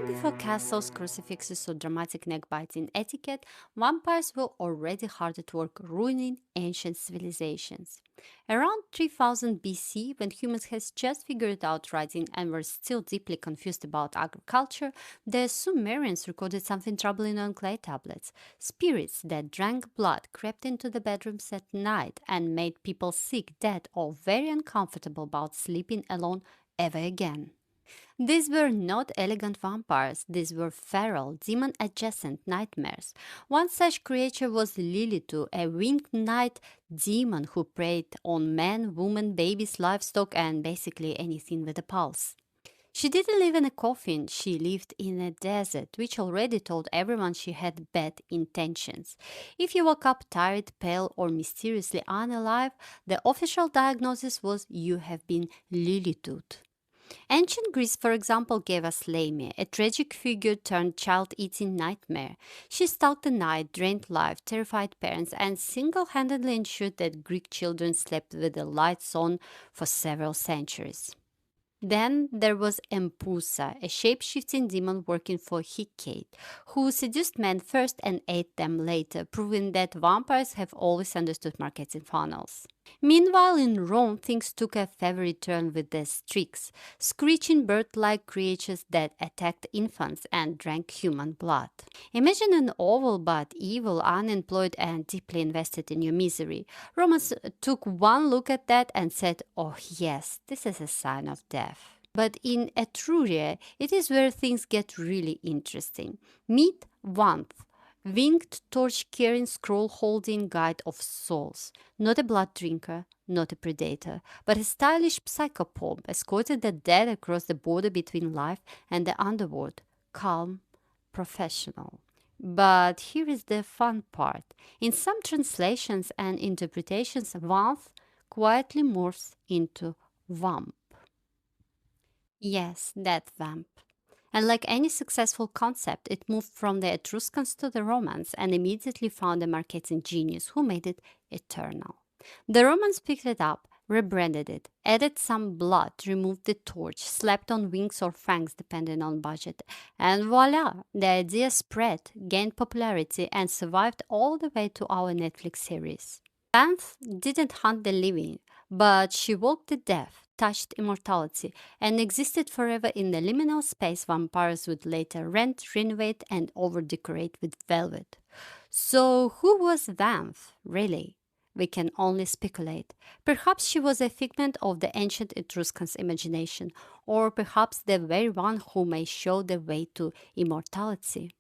Long before castles, crucifixes, or dramatic neck-biting etiquette, vampires were already hard at work ruining ancient civilizations. Around 3000 BC, when humans had just figured out writing and were still deeply confused about agriculture, the Sumerians recorded something troubling on clay tablets. Spirits that drank blood crept into the bedrooms at night and made people sick, dead, or very uncomfortable about sleeping alone ever again. These were not elegant vampires, these were feral, demon adjacent nightmares. One such creature was Lilith, a winged night demon who preyed on men, women, babies, livestock, and basically anything with a pulse. She didn't live in a coffin, she lived in a desert, which already told everyone she had bad intentions. If you woke up tired, pale, or mysteriously unalive, the official diagnosis was you have been Lilitooth. Ancient Greece, for example, gave us Lamia, a tragic figure turned child eating nightmare. She stalked the night, drained life, terrified parents, and single handedly ensured that Greek children slept with the lights on for several centuries. Then there was Empusa, a shape-shifting demon working for Hecate, who seduced men first and ate them later, proving that vampires have always understood marketing funnels. Meanwhile, in Rome, things took a fiery turn with the Strix, screeching bird-like creatures that attacked infants and drank human blood. Imagine an oval but evil, unemployed, and deeply invested in your misery. Romans took one look at that and said, "Oh yes, this is a sign of death." But in Etruria, it is where things get really interesting. Meet Wanth, winged torch-carrying, scroll-holding guide of souls. Not a blood drinker, not a predator, but a stylish psychopomp escorted the dead across the border between life and the underworld. Calm, professional. But here is the fun part. In some translations and interpretations, Vanth quietly morphs into Vamp. Yes, that vamp. And like any successful concept, it moved from the Etruscans to the Romans and immediately found a marketing genius who made it eternal. The Romans picked it up, rebranded it, added some blood, removed the torch, slapped on wings or fangs depending on budget, and voila! The idea spread, gained popularity, and survived all the way to our Netflix series. Banff didn't hunt the living, but she walked the dead, touched immortality, and existed forever in the liminal space vampires would later rent, renovate, and over-decorate with velvet. So who was Vanth, really? We can only speculate. Perhaps she was a figment of the ancient Etruscans' imagination, or perhaps the very one who may show the way to immortality.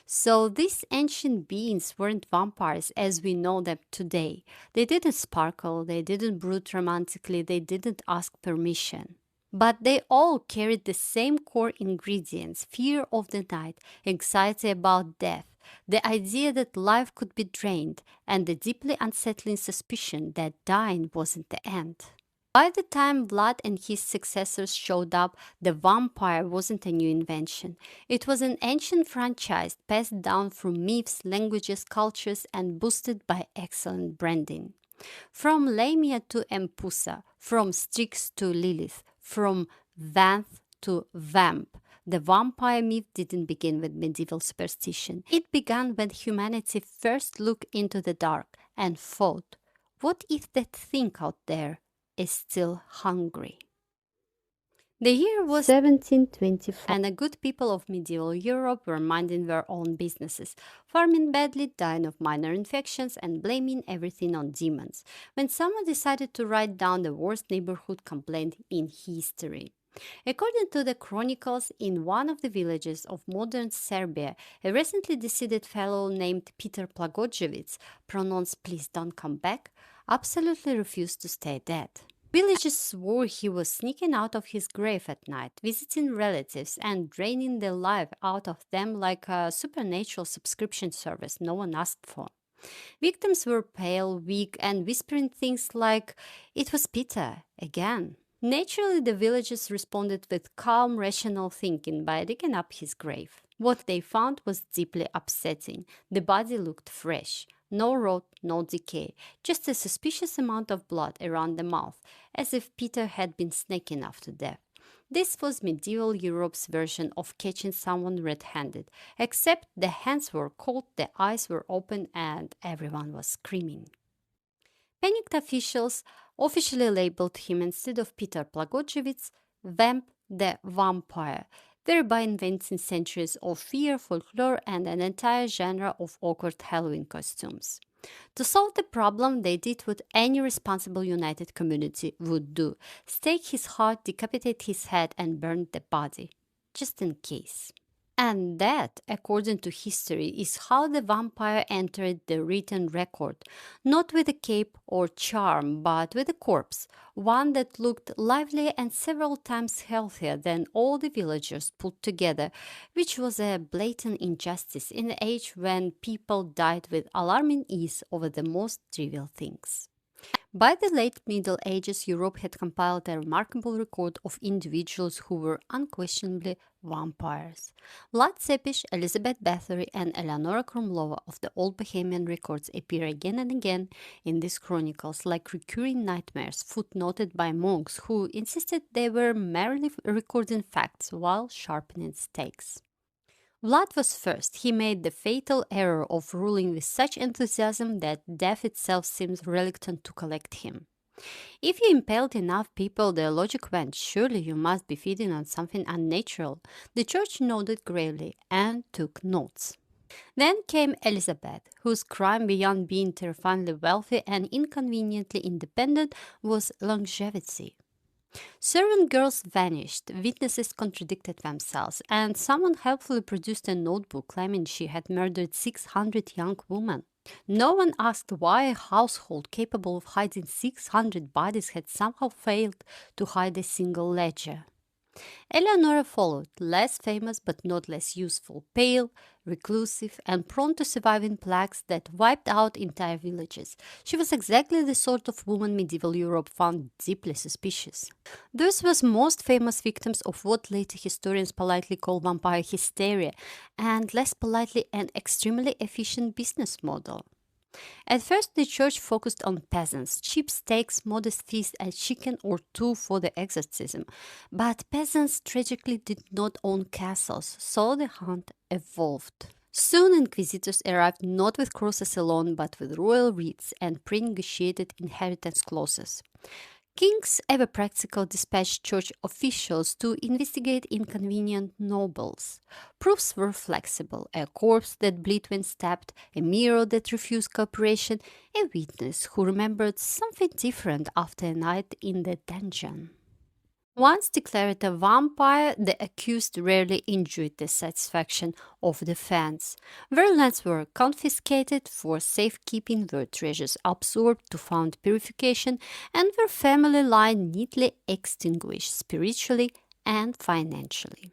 So these ancient beings weren't vampires as we know them today. They didn't sparkle, they didn't brood romantically, they didn't ask permission. But they all carried the same core ingredients: fear of the night, anxiety about death, the idea that life could be drained, and the deeply unsettling suspicion that dying wasn't the end. By the time Vlad and his successors showed up, the vampire wasn't a new invention. It was an ancient franchise passed down through myths, languages, cultures, and boosted by excellent branding. From Lamia to Empusa, from Strix to Lilith, from Vanth to Vamp, the vampire myth didn't begin with medieval superstition. It began when humanity first looked into the dark and thought, what if that thing out there is still hungry? The year was 1724, and the good people of medieval Europe were minding their own businesses, farming badly, dying of minor infections, and blaming everything on demons, when someone decided to write down the worst neighborhood complaint in history. According to the chronicles, in one of the villages of modern Serbia, a recently deceased fellow named Peter Plagojevic, pronounced "please don't come back," absolutely refused to stay dead. Villagers swore he was sneaking out of his grave at night, visiting relatives, and draining the life out of them like a supernatural subscription service no one asked for. Victims were pale, weak, and whispering things like, "It was Peter, again." Naturally, the villagers responded with calm, rational thinking by digging up his grave. What they found was deeply upsetting. The body looked fresh. No rot, no decay, just a suspicious amount of blood around the mouth, as if Peter had been snaking after death. This was medieval Europe's version of catching someone red-handed, except the hands were cold, the eyes were open, and everyone was screaming. Panicked officials officially labeled him instead of Peter Blagojevich, Vamp the Vampire, thereby inventing centuries of fear, folklore, and an entire genre of awkward Halloween costumes. To solve the problem, they did what any responsible united community would do: stake his heart, decapitate his head, and burn the body, just in case. And that, according to history, is how the vampire entered the written record, not with a cape or charm, but with a corpse, one that looked lively and several times healthier than all the villagers put together, which was a blatant injustice in an age when people died with alarming ease over the most trivial things. By the late Middle Ages, Europe had compiled a remarkable record of individuals who were unquestionably vampires. Vlad Tepes, Elizabeth Bathory, and Eleonora Krumlova of the old Bohemian records appear again and again in these chronicles like recurring nightmares, footnoted by monks who insisted they were merely recording facts while sharpening stakes. Vlad was first. He made the fatal error of ruling with such enthusiasm that death itself seemed reluctant to collect him. If you impaled enough people, their logic went, surely you must be feeding on something unnatural. The church nodded gravely and took notes. Then came Elizabeth, whose crime beyond being terrifyingly wealthy and inconveniently independent was longevity. Servant girls vanished, witnesses contradicted themselves, and someone helpfully produced a notebook claiming she had murdered 600 young women. No one asked why a household capable of hiding 600 bodies had somehow failed to hide a single ledger. Eleanora followed, less famous but not less useful, pale, reclusive, and prone to surviving plagues that wiped out entire villages. She was exactly the sort of woman medieval Europe found deeply suspicious. Those was most famous victims of what later historians politely call vampire hysteria, and less politely an extremely efficient business model. At first, the church focused on peasants, cheap steaks, modest feasts, a chicken or two for the exorcism. But peasants tragically did not own castles, so the hunt evolved. Soon, inquisitors arrived not with crosses alone, but with royal wreaths and pre-negotiated inheritance clauses. Kings ever practical dispatched church officials to investigate inconvenient nobles. Proofs were flexible: a corpse that bled when stabbed, a mirror that refused cooperation, a witness who remembered something different after a night in the dungeon. Once declared a vampire, the accused rarely enjoyed the satisfaction of defense. Their lands were confiscated for safekeeping, their treasures absorbed to found purification, and their family line neatly extinguished spiritually and financially.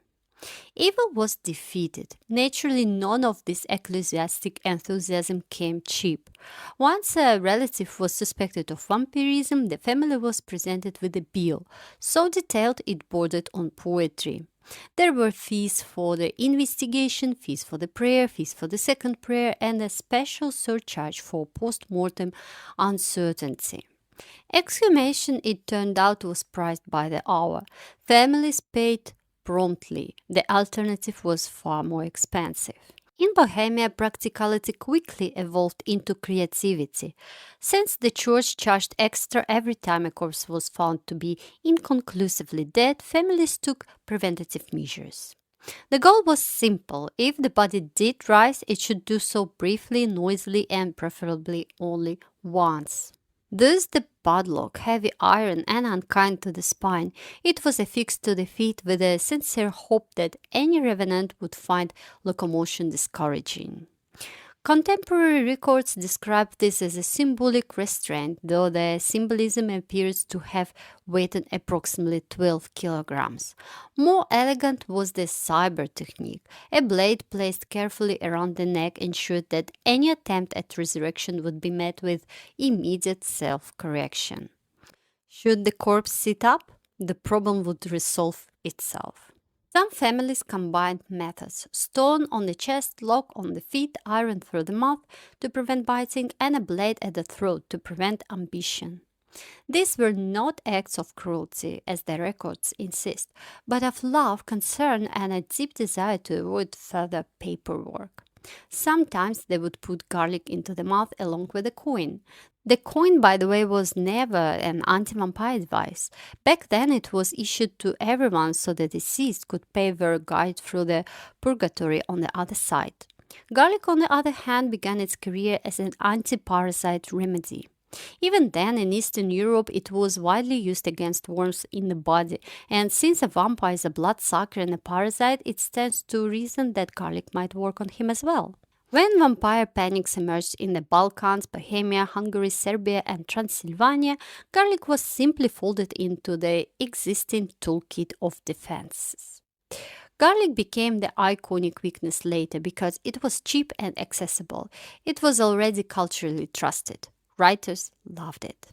Evil was defeated. Naturally, none of this ecclesiastic enthusiasm came cheap. Once a relative was suspected of vampirism, the family was presented with a bill, so detailed it bordered on poetry. There were fees for the investigation, fees for the prayer, fees for the second prayer, and a special surcharge for post-mortem uncertainty. Exhumation, it turned out, was priced by the hour. Families paid promptly. The alternative was far more expensive. In Bohemia, practicality quickly evolved into creativity. Since the church charged extra every time a corpse was found to be inconclusively dead, families took preventative measures. The goal was simple: if the body did rise, it should do so briefly, noisily, and preferably only once. Thus the padlock, heavy iron and unkind to the spine, it was affixed to the feet with a sincere hope that any revenant would find locomotion discouraging. Contemporary records describe this as a symbolic restraint, though the symbolism appears to have weighed approximately 12 kilograms. More elegant was the sabre technique. A blade placed carefully around the neck ensured that any attempt at resurrection would be met with immediate self-correction. Should the corpse sit up, the problem would resolve itself. Some families combined methods: stone on the chest, lock on the feet, iron through the mouth to prevent biting, and a blade at the throat to prevent ambition. These were not acts of cruelty, as the records insist, but of love, concern, and a deep desire to avoid further paperwork. Sometimes they would put garlic into the mouth along with the coin. The coin, by the way, was never an anti vampire device. Back then, it was issued to everyone so the deceased could pay their guide through the purgatory on the other side. Garlic, on the other hand, began its career as an anti parasite remedy. Even then, in Eastern Europe, it was widely used against worms in the body, and since a vampire is a bloodsucker and a parasite, it stands to reason that garlic might work on him as well. When vampire panics emerged in the Balkans, Bohemia, Hungary, Serbia, and Transylvania, garlic was simply folded into the existing toolkit of defenses. Garlic became the iconic weakness later because it was cheap and accessible. It was already culturally trusted. Writers loved it.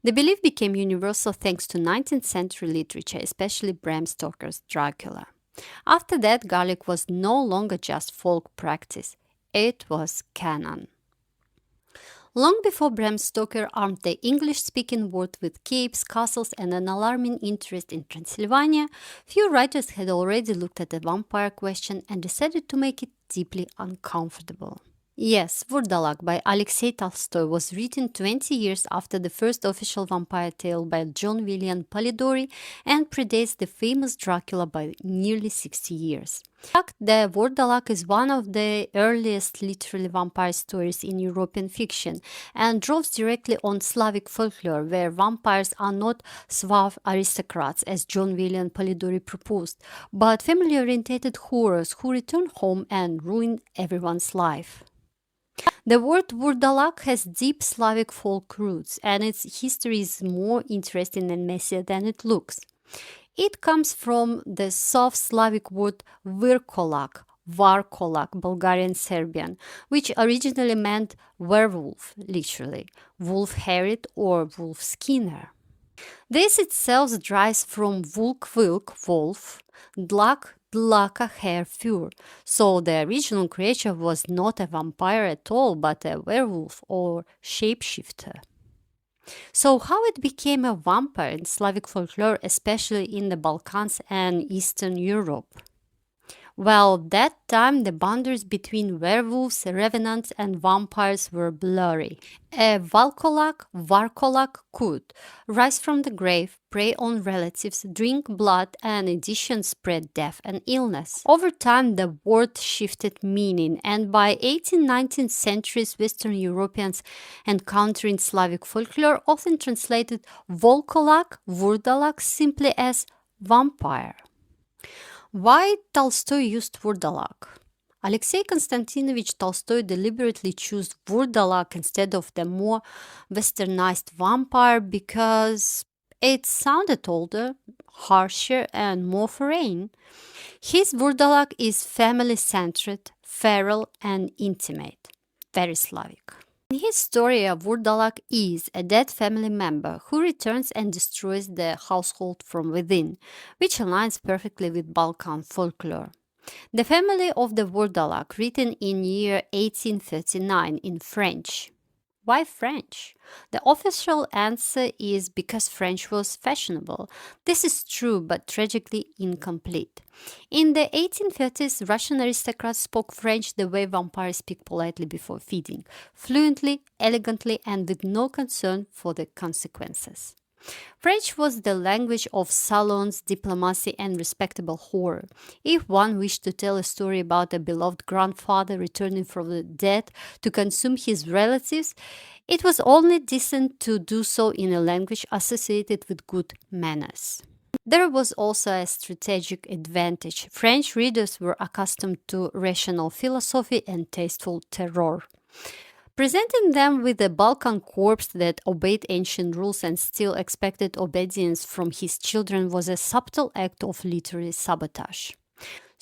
The belief became universal thanks to 19th century literature, especially Bram Stoker's Dracula. After that, garlic was no longer just folk practice, it was canon. Long before Bram Stoker armed the English-speaking world with capes, castles, and an alarming interest in Transylvania, few writers had already looked at the vampire question and decided to make it deeply uncomfortable. Yes, Vurdalak by Alexei Tolstoy was written 20 years after the first official vampire tale by John William Polidori and predates the famous Dracula by nearly 60 years. In fact, the Vurdalak is one of the earliest literary vampire stories in European fiction and draws directly on Slavic folklore, where vampires are not suave aristocrats, as John William Polidori proposed, but family-oriented horrors who return home and ruin everyone's life. The word Vurdalak has deep Slavic folk roots, and its history is more interesting and messier than it looks. It comes from the soft Slavic word Virkolak, Varkolak, Bulgarian Serbian, which originally meant werewolf, literally, wolf-haired or wolf-skinner. This itself derives from vulk, wolf, dlak, dlaka, hair, fur. So the original creature was not a vampire at all, but a werewolf or shapeshifter. So how it became a vampire in Slavic folklore, especially in the Balkans and Eastern Europe? Well, that time the boundaries between werewolves, revenants, and vampires were blurry. A Varkolak could rise from the grave, prey on relatives, drink blood, and in addition spread death and illness. Over time, the word shifted meaning, and by 18th, 19th centuries, Western Europeans encountering Slavic folklore often translated Volkolak, Vurdalak simply as vampire. Why Tolstoy used Vurdalak? Alexei Konstantinovich Tolstoy deliberately chose Vurdalak instead of the more westernized vampire because it sounded older, harsher, and more foreign. His Vurdalak is family-centered, feral, and intimate, very Slavic. In his story, a Vurdalak is a dead family member who returns and destroys the household from within, which aligns perfectly with Balkan folklore. The family of the Vurdalak, written in year 1839 in French. Why French? The official answer is because French was fashionable. This is true, but tragically incomplete. In the 1830s, Russian aristocrats spoke French the way vampires speak politely before feeding, fluently, elegantly, and with no concern for the consequences. French was the language of salons, diplomacy, and respectable horror. If one wished to tell a story about a beloved grandfather returning from the dead to consume his relatives, it was only decent to do so in a language associated with good manners. There was also a strategic advantage. French readers were accustomed to rational philosophy and tasteful terror. Presenting them with a Balkan corpse that obeyed ancient rules and still expected obedience from his children was a subtle act of literary sabotage.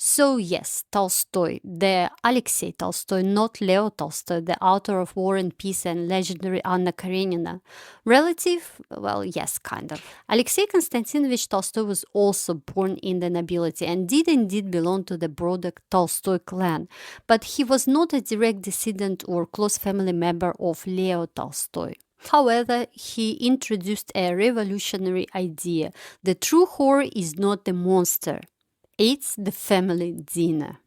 So yes, Tolstoy, the Alexei Tolstoy, not Leo Tolstoy, the author of War and Peace and legendary Anna Karenina. Relative? Well, yes, kind of. Alexei Konstantinovich Tolstoy was also born in the nobility and did indeed belong to the broader Tolstoy clan, but he was not a direct descendant or close family member of Leo Tolstoy. However, he introduced a revolutionary idea. The true horror is not the monster, it's the family dinner.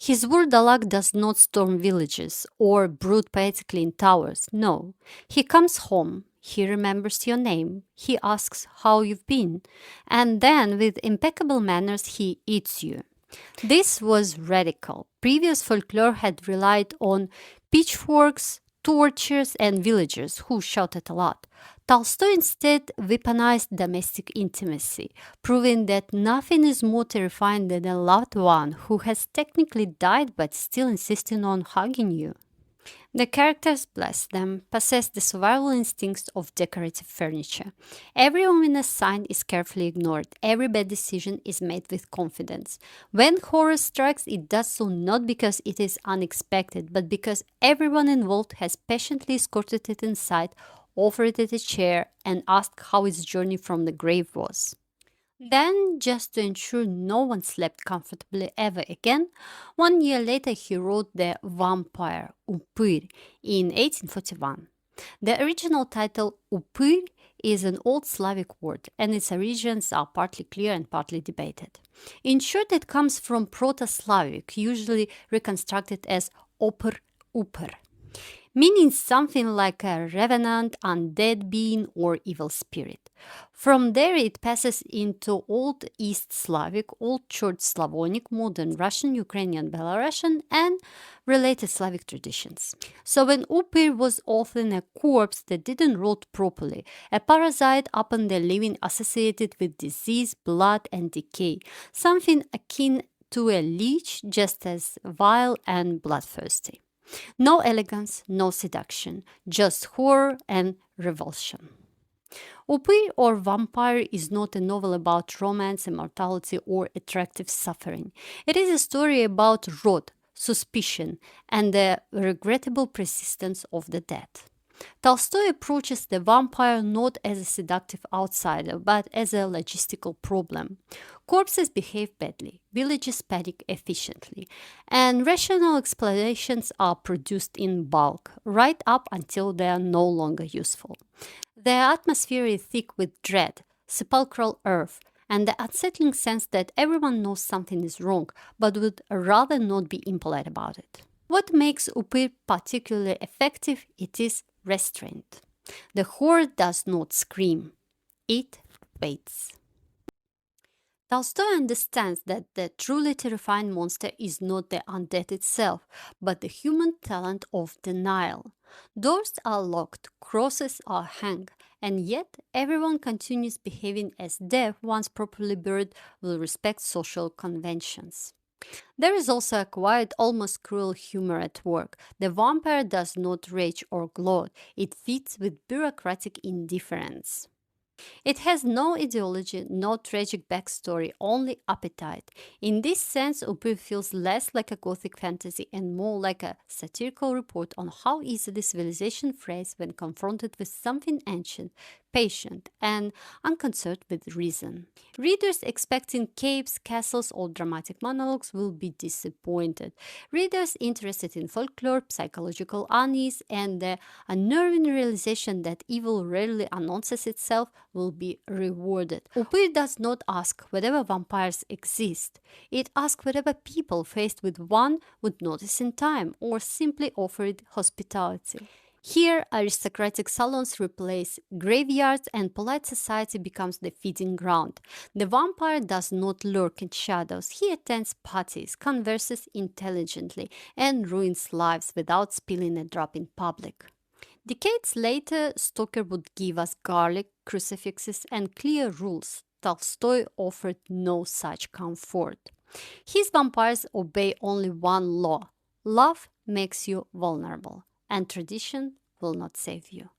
His Wurdalak does not storm villages or brood poetically in towers. No. He comes home, he remembers your name, he asks how you've been, and then, with impeccable manners, he eats you. This was radical. Previous folklore had relied on pitchforks, tortures, and villagers who shouted a lot. Tolstoy instead weaponized domestic intimacy, proving that nothing is more terrifying than a loved one who has technically died but still insisting on hugging you. The characters, bless them, possess the survival instincts of decorative furniture. Every ominous sign is carefully ignored. Every bad decision is made with confidence. When horror strikes, it does so not because it is unexpected, but because everyone involved has patiently escorted it inside, offered it a chair, and asked how its journey from the grave was. Then, just to ensure no one slept comfortably ever again, 1 year later he wrote The Vampire, Upyr, in 1841. The original title, Upyr, is an Old Slavic word, and its origins are partly clear and partly debated. In short, it comes from Proto-Slavic, usually reconstructed as Opr Upr, meaning something like a revenant, undead being, or evil spirit. From there, it passes into Old East Slavic, Old Church Slavonic, modern Russian, Ukrainian, Belarusian, and related Slavic traditions. So when Upir was often a corpse that didn't rot properly, a parasite upon the living associated with disease, blood, and decay, something akin to a leech, just as vile and bloodthirsty. No elegance, no seduction, just horror and revulsion. Upir or Vampire is not a novel about romance, immortality, or attractive suffering. It is a story about rot, suspicion, and the regrettable persistence of the dead. Tolstoy approaches the vampire not as a seductive outsider, but as a logistical problem. Corpses behave badly, villages panic efficiently, and rational explanations are produced in bulk, right up until they are no longer useful. The atmosphere is thick with dread, sepulchral earth, and the unsettling sense that everyone knows something is wrong, but would rather not be impolite about it. What makes Upir particularly effective? It is restraint. The horror does not scream, it waits. Tolstoy understands that the truly terrifying monster is not the undead itself, but the human talent of denial. Doors are locked, crosses are hung, and yet everyone continues behaving as death, once properly buried, will respect social conventions. There is also a quiet, almost cruel humor at work. The vampire does not rage or gloat, it feeds with bureaucratic indifference. It has no ideology, no tragic backstory, only appetite. In this sense, Upir feels less like a gothic fantasy and more like a satirical report on how easily civilization frays when confronted with something ancient, patient, and unconcerned with reason. Readers expecting capes, castles, or dramatic monologues will be disappointed. Readers interested in folklore, psychological unease, and the unnerving realization that evil rarely announces itself will be rewarded. Upir does not ask whether vampires exist. It asks whether people faced with one would notice in time or simply offer it hospitality. Here, aristocratic salons replace graveyards and polite society becomes the feeding ground. The vampire does not lurk in shadows. He attends parties, converses intelligently, and ruins lives without spilling a drop in public. Decades later, Stoker would give us garlic, crucifixes, and clear rules. Tolstoy offered no such comfort. His vampires obey only one law: love makes you vulnerable, and tradition will not save you.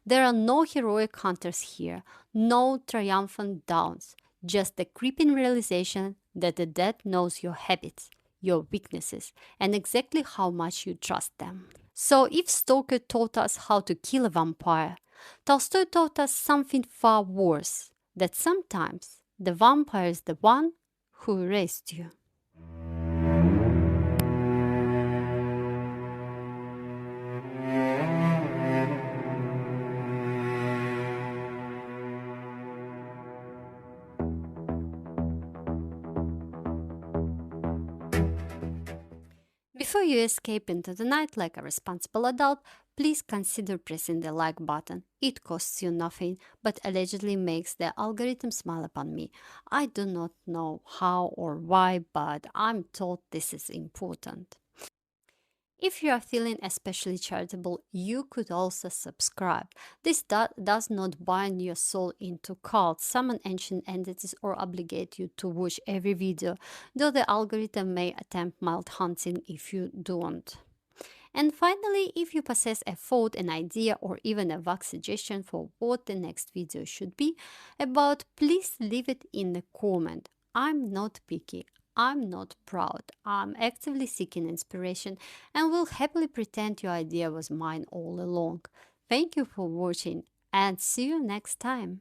There are no heroic hunters here, no triumphant dawns, just the creeping realization that the dead knows your habits, your weaknesses, and exactly how much you trust them. So, if Stoker taught us how to kill a vampire, Tolstoy taught us something far worse, that sometimes the vampire is the one who raised you. Before you escape into the night like a responsible adult, please consider pressing the like button. It costs you nothing, but allegedly makes the algorithm smile upon me. I do not know how or why, but I'm told this is important. If you are feeling especially charitable, you could also subscribe. This does not bind your soul into cults, summon ancient entities, or obligate you to watch every video, though the algorithm may attempt mild hunting if you don't. And finally, if you possess a thought, an idea, or even a vague suggestion for what the next video should be about, please leave it in the comment. I'm not picky. I'm not proud. I'm actively seeking inspiration and will happily pretend your idea was mine all along. Thank you for watching and see you next time.